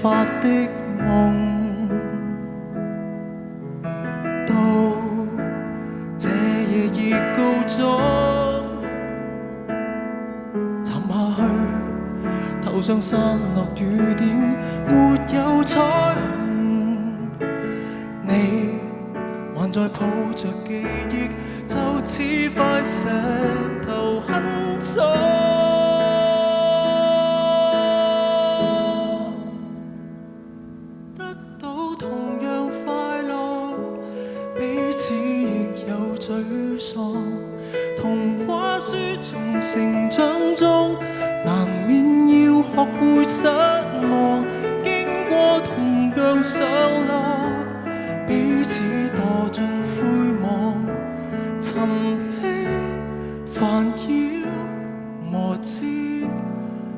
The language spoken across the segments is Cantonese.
發的夢，到這夜已告終，沉下去，頭上散落雨點，沒有彩虹，你還在抱着記憶，就似塊石頭很重。得到同樣快樂，彼此亦有沮喪。童話書從成長中，難免要學會失望。經過同樣上落，彼此墮進灰網，沉溺煩擾磨折，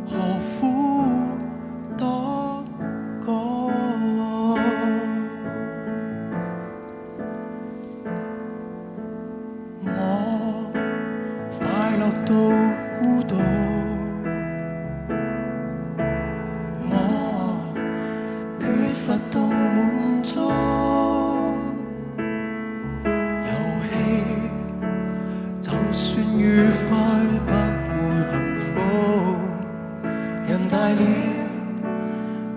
何苦多講？我快樂到孤獨，我缺乏到滿足。就算愉快不會幸福，人大了，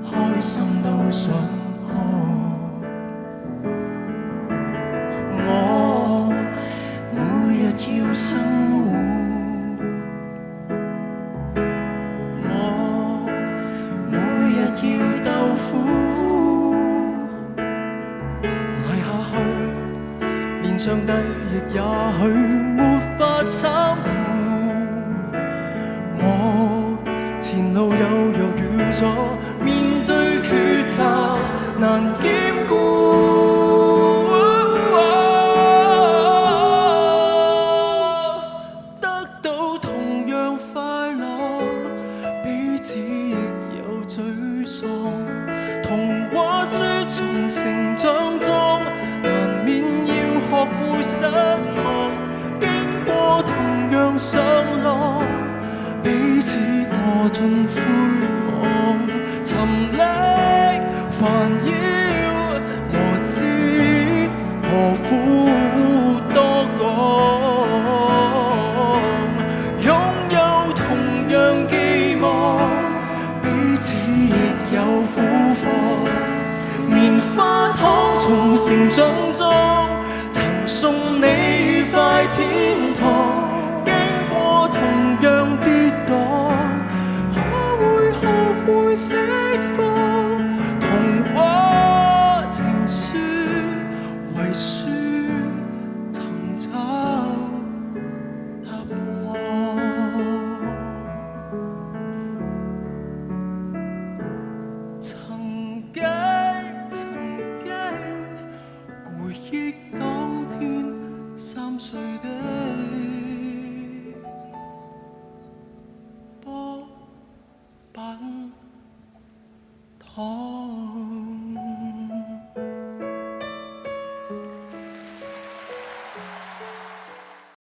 開心都想哭。我每日要生活，我每日要鬥苦，捱下去，連上帝亦也許沒法參與。我前路有若遇阻，面對抉擇難兼顧。得到同樣快樂，彼此亦有沮喪。童話書從成長中，難免要學會失望。經過同樣上落，彼此墮進灰網，沉溺煩擾磨折，何苦多講？擁有同樣寄望，彼此亦有苦況。棉花糖從成長中，曾送你愉快天堂。經過同樣跌宕，可會學會釋放？童話情書為書尋找答案。曾經回憶當天3歲的波板糖。